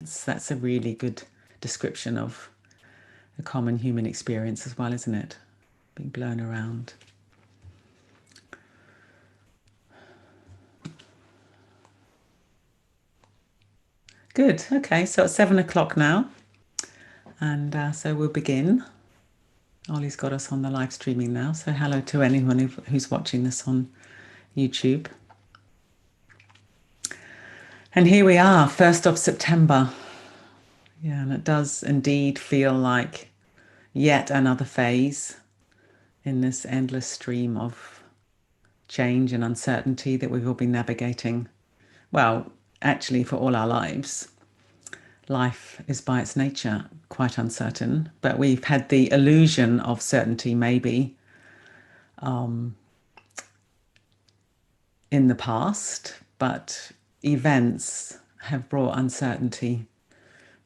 That's a really good description of a common human experience as well, isn't it? Being blown around. Good. Okay, so it's 7 o'clock now, and so we'll begin. Ollie's got us on the live streaming now, so hello to anyone who's watching this on YouTube. And here we are, 1st of September. Yeah, and it does indeed feel like yet another phase in this endless stream of change and uncertainty that we've all been navigating. Well, actually, for all our lives. Life is by its nature quite uncertain, but we've had the illusion of certainty maybe in the past, but events have brought uncertainty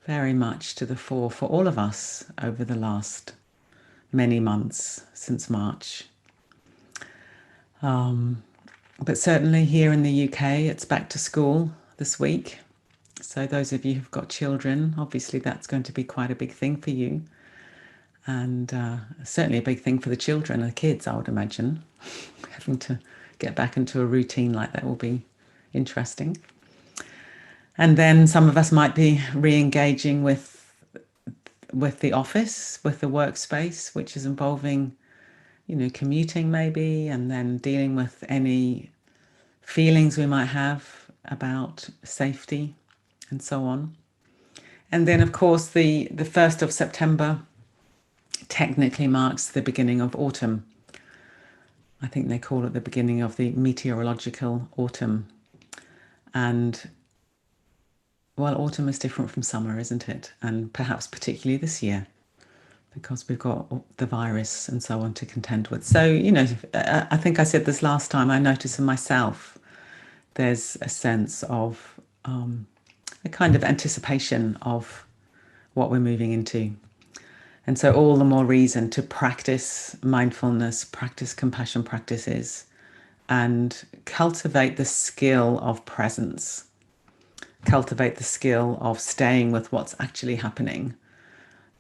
very much to the fore for all of us over the last many months since March. But certainly here in the UK, it's back to school this week. So those of you who've got children, obviously that's going to be quite a big thing for you. And certainly a big thing for the children and the kids, I would imagine. Having to get back into a routine like that will be interesting. And then some of us might be re-engaging with the office, with the workspace, which is involving, commuting maybe, and then dealing with any feelings we might have about safety and so on. And then, of course, the 1st of September technically marks the beginning of autumn. I think they call it the beginning of the meteorological autumn. And, well, autumn is different from summer, isn't it? And perhaps particularly this year, because we've got the virus and so on to contend with. So, I think I said this last time, I notice in myself, there's a sense of a kind of anticipation of what we're moving into. And so all the more reason to practice mindfulness, practice compassion practices, and cultivate the skill of presence, cultivate the skill of staying with what's actually happening,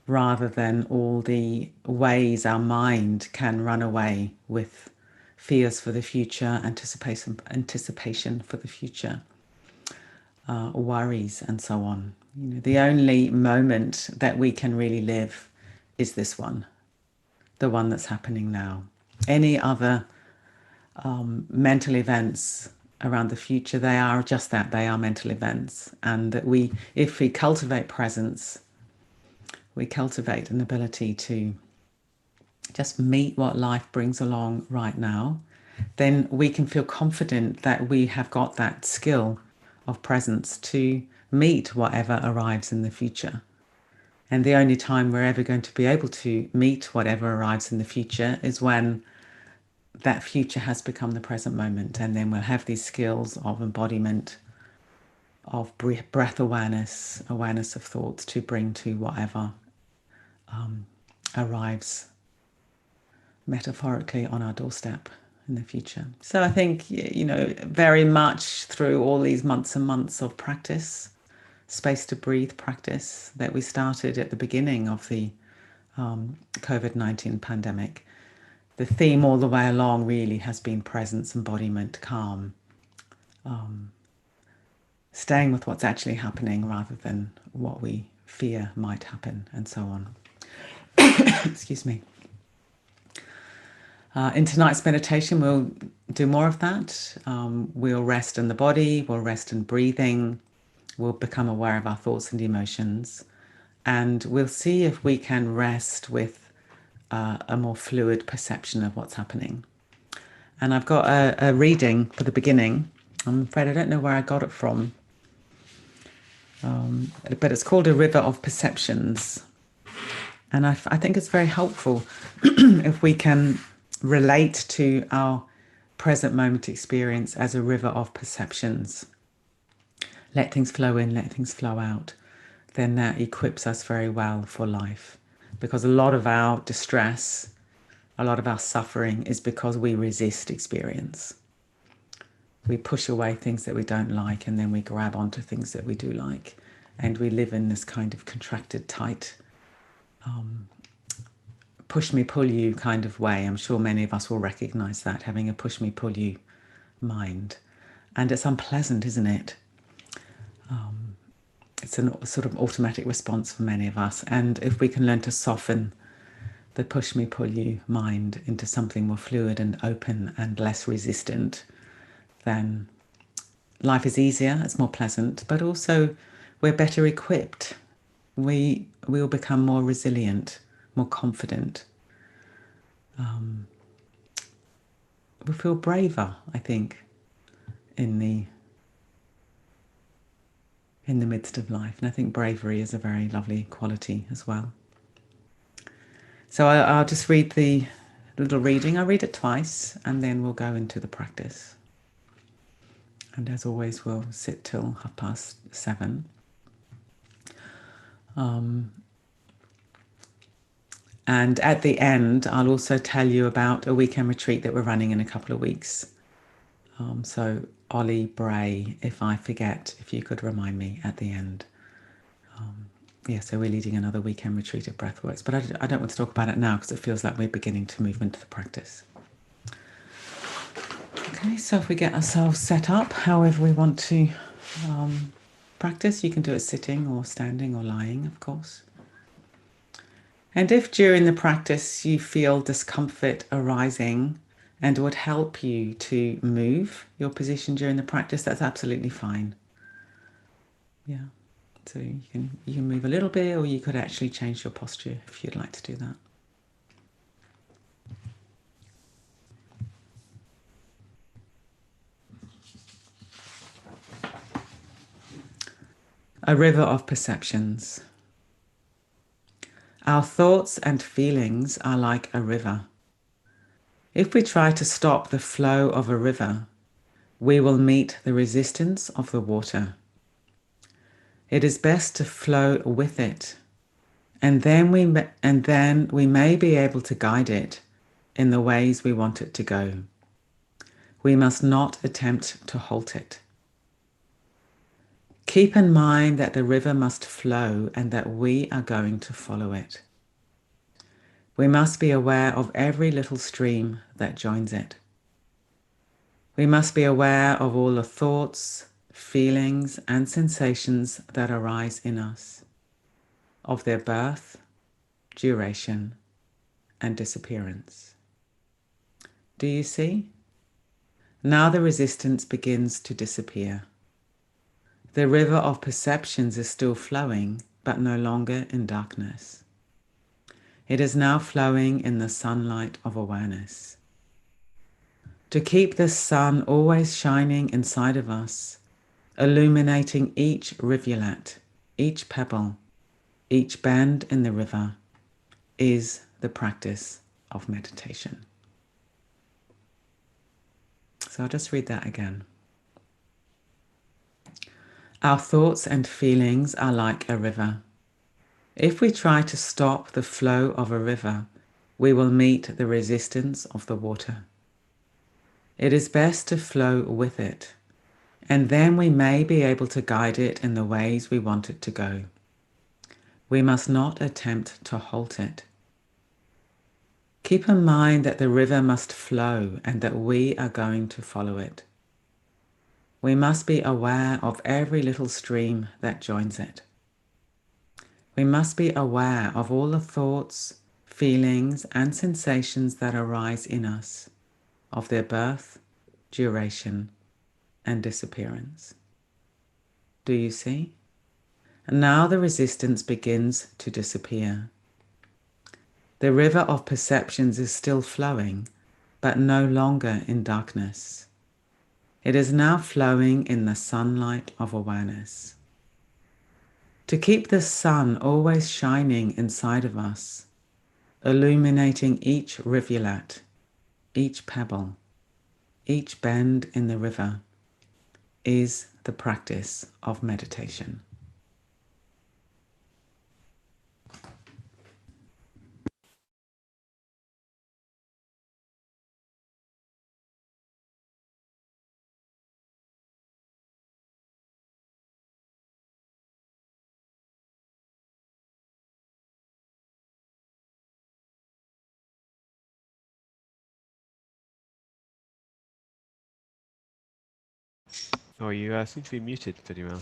rather than all the ways our mind can run away with fears for the future, anticipation for the future, worries, and so on. The only moment that we can really live is this one, the one that's happening now. Any other mental events around the future, they are just that, they are mental events. And that if we cultivate presence, we cultivate an ability to just meet what life brings along right now, then we can feel confident that we have got that skill of presence to meet whatever arrives in the future. And the only time we're ever going to be able to meet whatever arrives in the future is when that future has become the present moment. And then we'll have these skills of embodiment, of breath awareness, awareness of thoughts to bring to whatever arrives metaphorically on our doorstep in the future. So I think, very much through all these months and months of practice, space to breathe practice that we started at the beginning of the COVID-19 pandemic, the theme all the way along really has been presence, embodiment, calm, staying with what's actually happening rather than what we fear might happen, and so on. Excuse me. In tonight's meditation, we'll do more of that. We'll rest in the body, we'll rest in breathing, we'll become aware of our thoughts and emotions, and we'll see if we can rest with a more fluid perception of what's happening. And I've got a reading for the beginning. I'm afraid I don't know where I got it from, but it's called A River of Perceptions. And I think it's very helpful if we can relate to our present moment experience as a river of perceptions. Let things flow in, let things flow out. Then that equips us very well for life. Because a lot of our distress, a lot of our suffering is because we resist experience. We push away things that we don't like, and then we grab onto things that we do like. And we live in this kind of contracted, tight, push me, pull you kind of way. I'm sure many of us will recognize that, having a push me, pull you mind. And it's unpleasant, isn't it? It's a sort of automatic response for many of us. And if we can learn to soften the push me, pull you mind into something more fluid and open and less resistant, then life is easier, it's more pleasant, but also we're better equipped. We will become more resilient, more confident. We feel braver, I think, in the midst of life. And I think bravery is a very lovely quality as well. So I'll just read the little reading. I'll read it twice and then we'll go into the practice. And as always, we'll sit till 7:30. And at the end, I'll also tell you about a weekend retreat that we're running in a couple of weeks. So Ollie Bray, if I forget, if you could remind me at the end. So we're leading another weekend retreat at Breathworks, but I don't want to talk about it now because it feels like we're beginning to move into the practice. Okay, so if we get ourselves set up, however we want to practice, you can do it sitting or standing or lying, of course. And if during the practice you feel discomfort arising and it would help you to move your position during the practice, that's absolutely fine. Yeah. So you can move a little bit, or you could actually change your posture if you'd like to do that. A river of perceptions. Our thoughts and feelings are like a river. If we try to stop the flow of a river, we will meet the resistance of the water. It is best to flow with it, and then we may be able to guide it in the ways we want it to go. We must not attempt to halt it. Keep in mind that the river must flow and that we are going to follow it. We must be aware of every little stream that joins it. We must be aware of all the thoughts, feelings, and sensations that arise in us, of their birth, duration, and disappearance. Do you see? Now the resistance begins to disappear. The river of perceptions is still flowing, but no longer in darkness. It is now flowing in the sunlight of awareness. To keep this sun always shining inside of us, illuminating each rivulet, each pebble, each bend in the river, is the practice of meditation. So I'll just read that again. Our thoughts and feelings are like a river. If we try to stop the flow of a river, we will meet the resistance of the water. It is best to flow with it, and then we may be able to guide it in the ways we want it to go. We must not attempt to halt it. Keep in mind that the river must flow and that we are going to follow it. We must be aware of every little stream that joins it. We must be aware of all the thoughts, feelings, and sensations that arise in us, of their birth, duration, and disappearance. Do you see? And now the resistance begins to disappear. The river of perceptions is still flowing, but no longer in darkness. It is now flowing in the sunlight of awareness. To keep the sun always shining inside of us, illuminating each rivulet, each pebble, each bend in the river, is the practice of meditation. Oh, you seem to be muted, Vidyamala.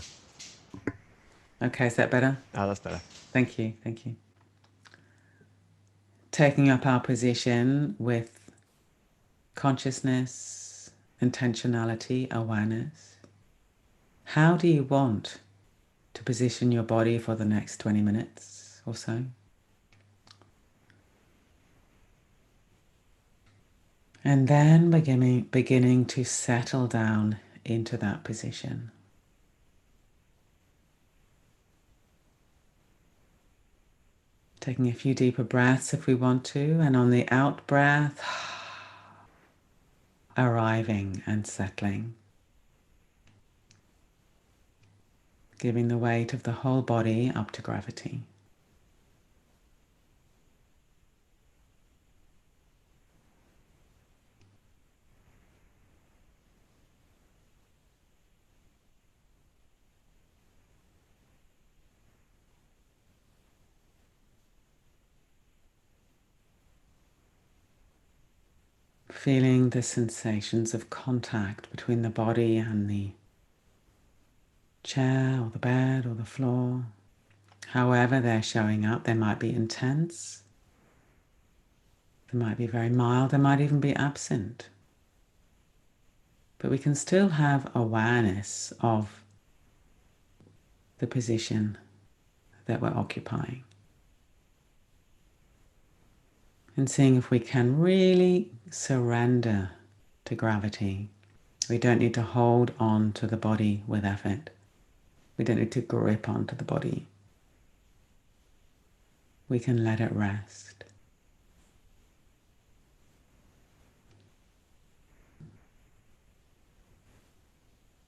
Okay, is that better? That's better. Thank you, thank you. Taking up our position with consciousness, intentionality, awareness. How do you want to position your body for the next 20 minutes or so? And then beginning to settle down into that position. Taking a few deeper breaths if we want to, and on the out breath, arriving and settling. Giving the weight of the whole body up to gravity. Feeling the sensations of contact between the body and the chair or the bed or the floor. However they're showing up, they might be intense, they might be very mild, they might even be absent. But we can still have awareness of the position that we're occupying. And seeing if we can really surrender to gravity. We don't need to hold on to the body with effort. We don't need to grip onto the body. We can let it rest.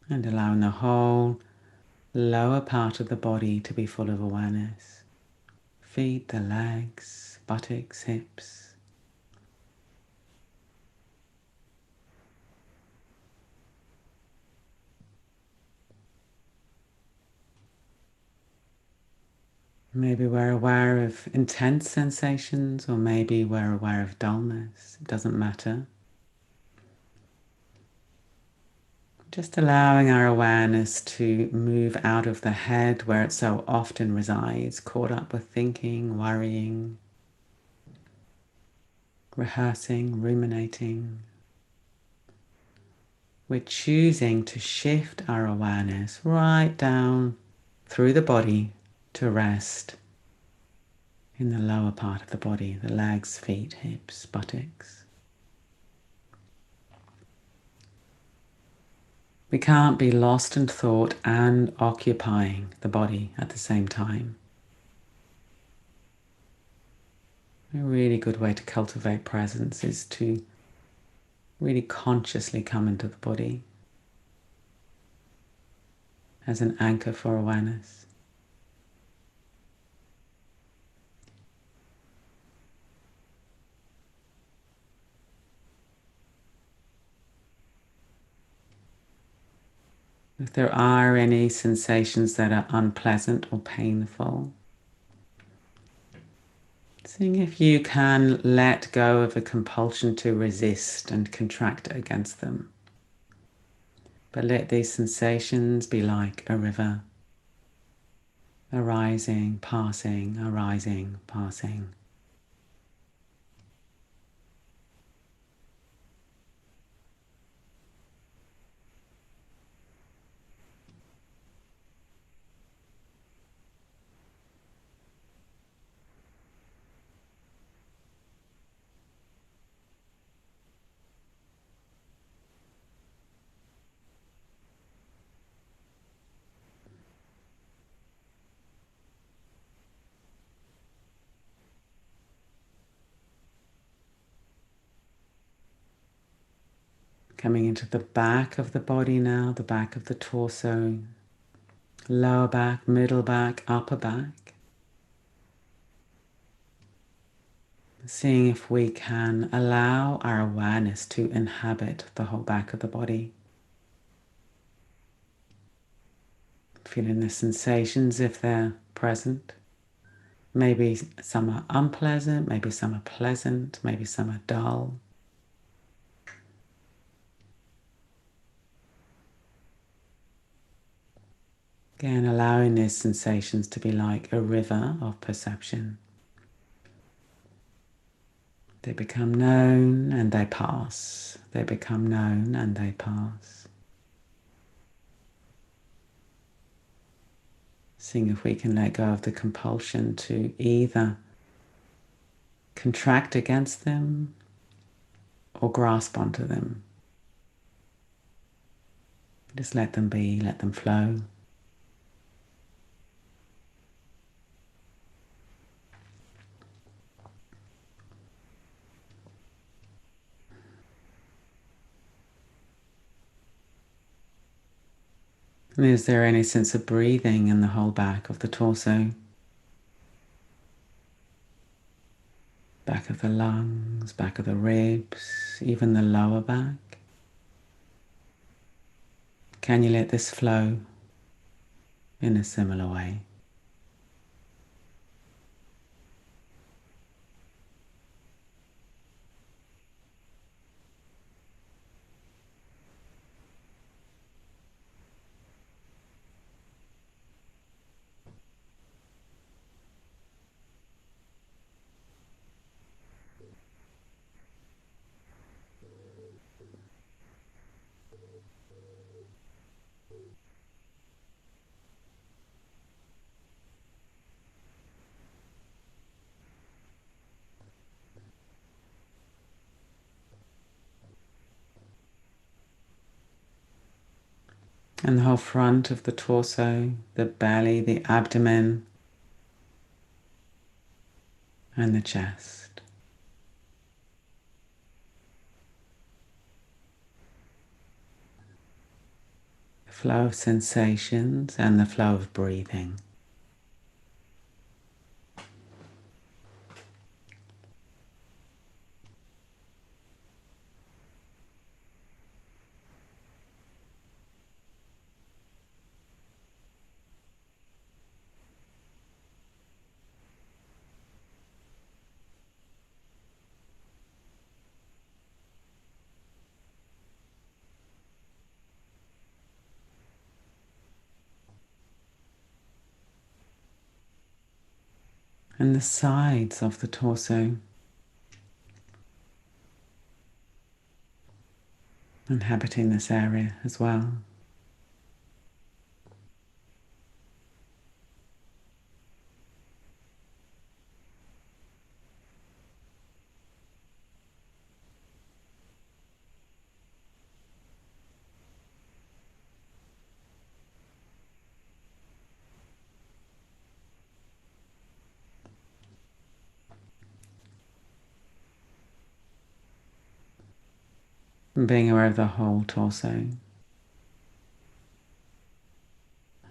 And allowing the whole lower part of the body to be full of awareness. Feet, the legs, buttocks, hips. Maybe we're aware of intense sensations, or maybe we're aware of dullness. It doesn't matter. Just allowing our awareness to move out of the head where it so often resides, caught up with thinking, worrying, rehearsing, ruminating. We're choosing to shift our awareness right down through the body to rest in the lower part of the body, the legs, feet, hips, buttocks. We can't be lost in thought and occupying the body at the same time. A really good way to cultivate presence is to really consciously come into the body as an anchor for awareness. If there are any sensations that are unpleasant or painful, seeing if you can let go of a compulsion to resist and contract against them. But let these sensations be like a river, arising, passing, arising, passing. Coming into the back of the body now, the back of the torso, lower back, middle back, upper back. Seeing if we can allow our awareness to inhabit the whole back of the body. Feeling the sensations if they're present. Maybe some are unpleasant, maybe some are pleasant, maybe some are dull. Again, allowing these sensations to be like a river of perception. They become known and they pass. They become known and they pass. Seeing if we can let go of the compulsion to either contract against them or grasp onto them. Just let them be, let them flow. And is there any sense of breathing in the whole back of the torso? Back of the lungs, back of the ribs, even the lower back? Can you let this flow in a similar way? And the whole front of the torso, the belly, the abdomen, and the chest. The flow of sensations and the flow of breathing. And the sides of the torso, inhabiting this area as well. And being aware of the whole torso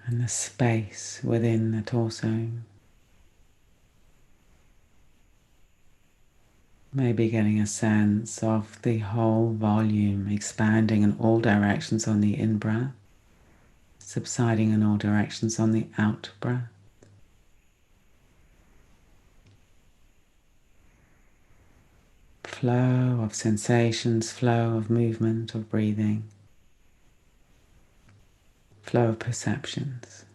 and the space within the torso. Maybe getting a sense of the whole volume expanding in all directions on the in-breath, subsiding in all directions on the out-breath. Flow of sensations, flow of movement, of breathing, flow of perceptions.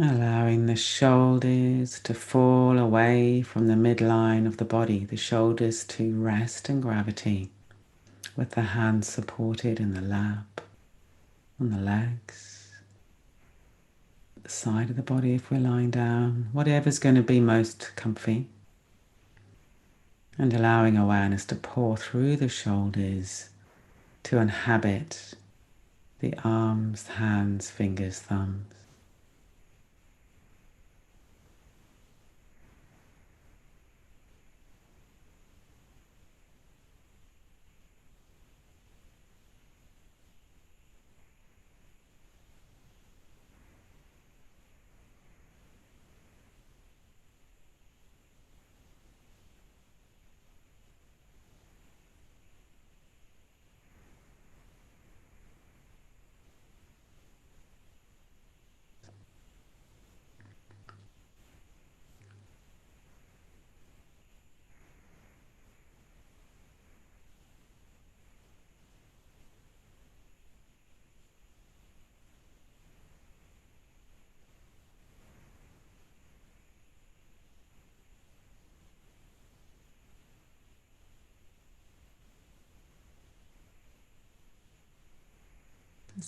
Allowing the shoulders to fall away from the midline of the body, the shoulders to rest in gravity with the hands supported in the lap, on the legs, the side of the body if we're lying down, whatever's going to be most comfy. And allowing awareness to pour through the shoulders to inhabit the arms, hands, fingers, thumbs.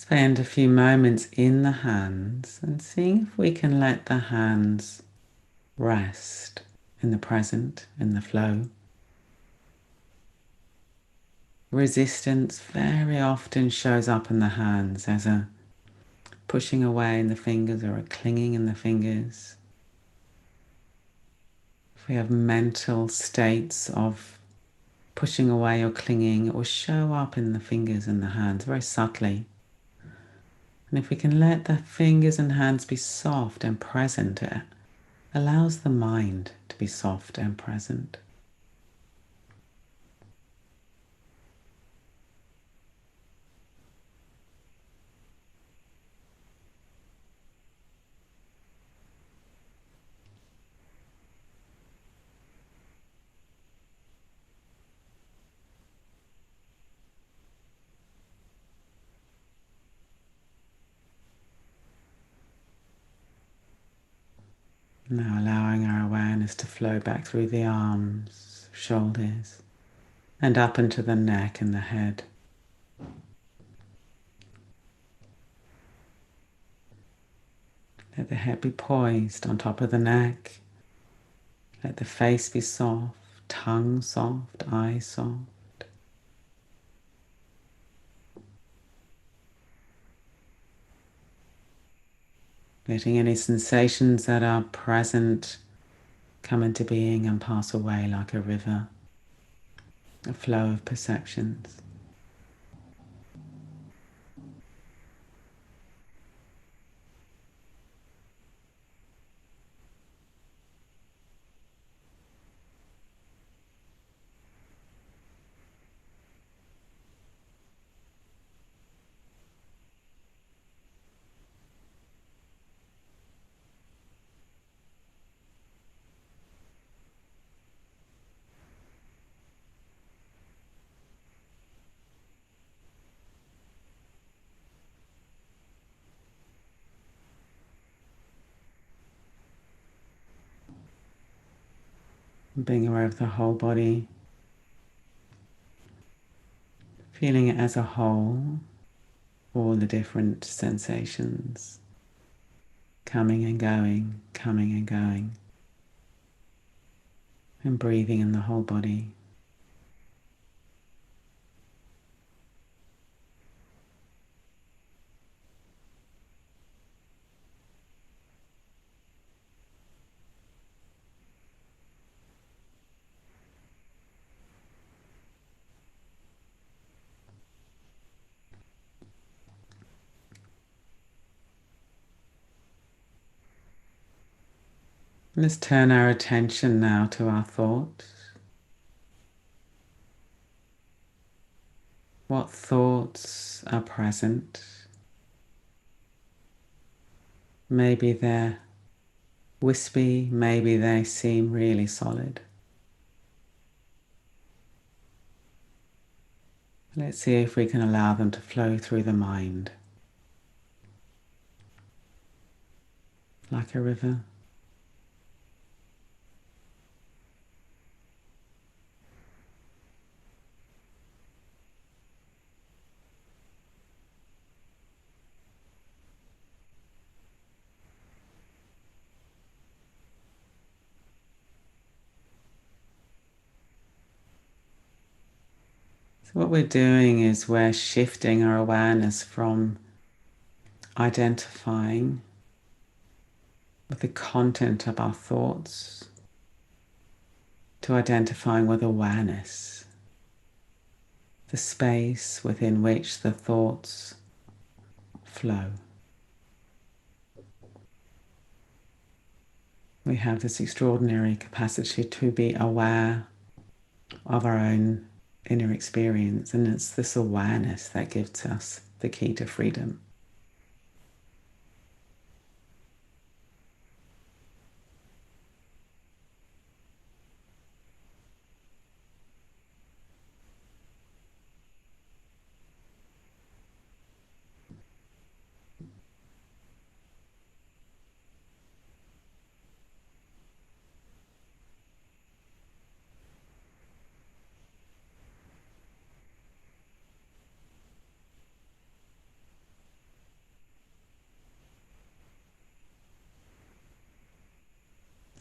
Spend a few moments in the hands and seeing if we can let the hands rest in the present, in the flow. Resistance very often shows up in the hands as a pushing away in the fingers or a clinging in the fingers. If we have mental states of pushing away or clinging, it will show up in the fingers and the hands very subtly. And if we can let the fingers and hands be soft and present, it allows the mind to be soft and present. Now allowing our awareness to flow back through the arms, shoulders, and up into the neck and the head. Let the head be poised on top of the neck. Let the face be soft, tongue soft, eyes soft. Letting any sensations that are present come into being and pass away like a river, a flow of perceptions. Being aware of the whole body, feeling it as a whole, all the different sensations coming and going, coming and going, and breathing in the whole body. Let's turn our attention now to our thoughts. What thoughts are present? Maybe they're wispy, maybe they seem really solid. Let's see if we can allow them to flow through the mind like a river. So what we're doing is we're shifting our awareness from identifying with the content of our thoughts to identifying with awareness, the space within which the thoughts flow. We have this extraordinary capacity to be aware of our own inner experience, and it's this awareness that gives us the key to freedom.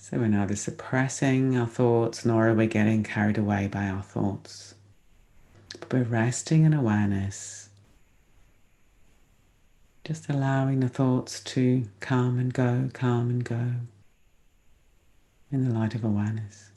So we're neither suppressing our thoughts nor are we getting carried away by our thoughts. But we're resting in awareness, just allowing the thoughts to come and go in the light of awareness.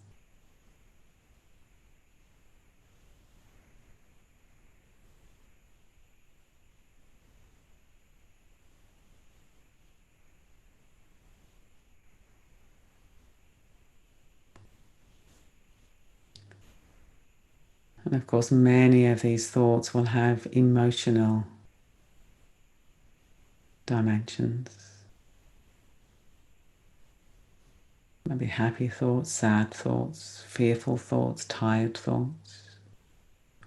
And of course, many of these thoughts will have emotional dimensions. Maybe happy thoughts, sad thoughts, fearful thoughts, tired thoughts,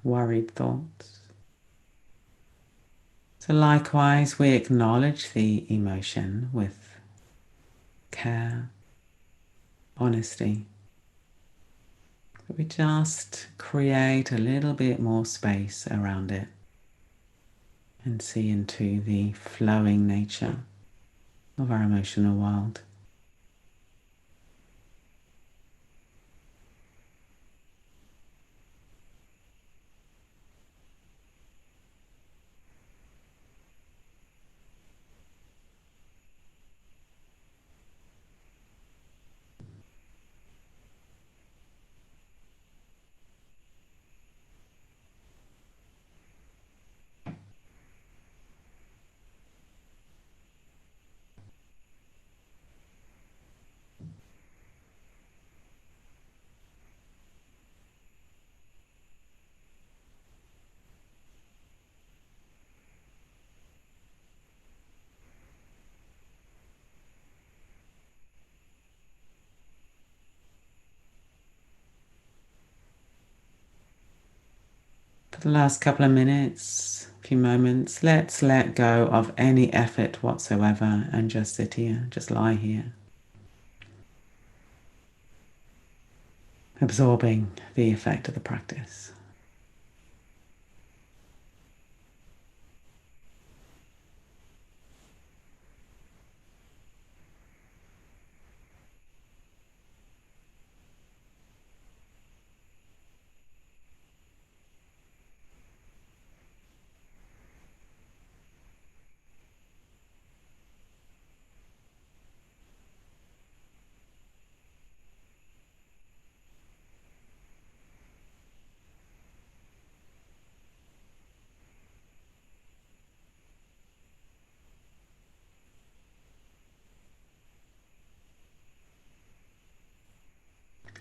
worried thoughts. So likewise, we acknowledge the emotion with care, honesty. But we just create a little bit more space around it and see into the flowing nature of our emotional world. For the last couple of minutes, few moments, let's let go of any effort whatsoever and just sit here, just lie here, absorbing the effect of the practice.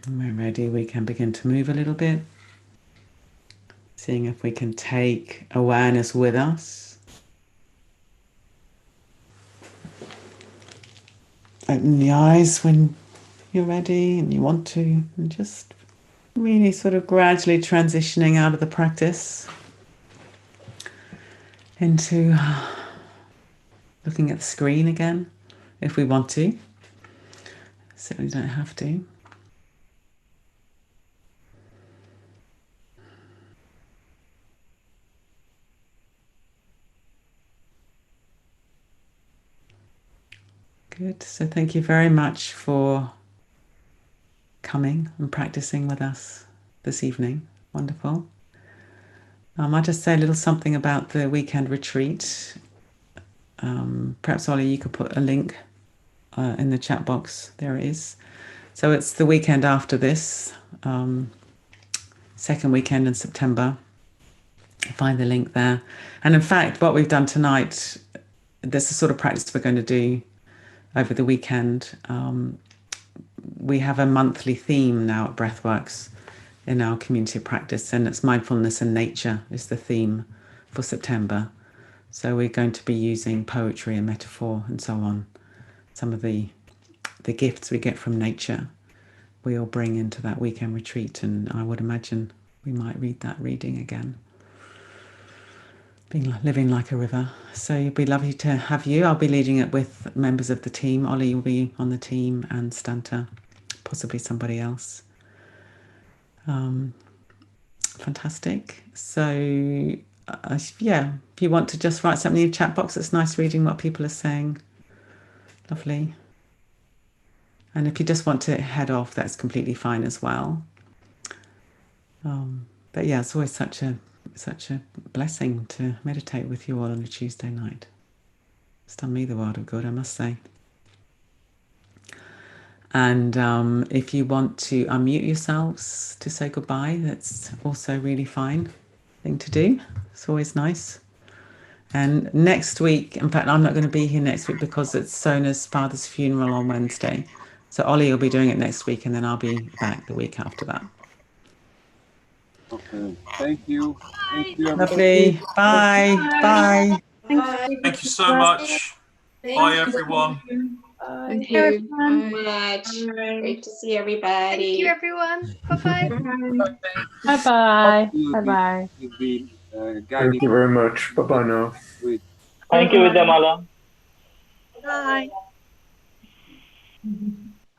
When we're ready, we can begin to move a little bit, seeing if we can take awareness with us. Open the eyes when you're ready and you want to, and just really sort of gradually transitioning out of the practice into looking at the screen again, if we want to. Certainly don't have to. Good. So thank you very much for coming and practicing with us this evening. Wonderful. I'll just say a little something about the weekend retreat. Perhaps, Ollie, you could put a link in the chat box. There it is. So it's the weekend after this, second weekend in September. Find the link there. And in fact, what we've done tonight, there's a sort of practice we're going to do over the weekend. We have a monthly theme now at Breathworks in our community of practice, and it's mindfulness and nature is the theme for September. So we're going to be using poetry and metaphor and so on. Some of the gifts we get from nature, we all bring into that weekend retreat, and I would imagine we might read that reading again. Living like a river. So it'd be lovely to have you. I'll be leading it with members of the team. Ollie will be on the team and Stanta, possibly somebody else. Fantastic. So yeah, if you want to just write something in the chat box, it's nice reading what people are saying. Lovely. And if you just want to head off, that's completely fine as well. But yeah, it's always such a blessing to meditate with you all on a Tuesday night. It's done me the world of good, I must say. And if you want to unmute yourselves to say goodbye, that's also really fine thing to do. It's always nice. And next week, in fact, I'm not going to be here next week because it's Sona's father's funeral on Wednesday. So Ollie will be doing it next week, and then I'll be back the week after that. Okay. Thank you. Thank you, Lovely. Bye. Bye. Thank you so much. Bye, everyone. Thank you so much. Great to see everybody. Thank you, everyone. Bye-bye. Bye-bye. Bye-bye. Thank you very much. Bye-bye now. Thank you, Vidyamala. Bye.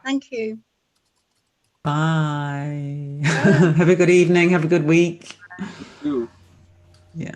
Thank you. Bye. Have a good evening. Have a good week. You. Yeah.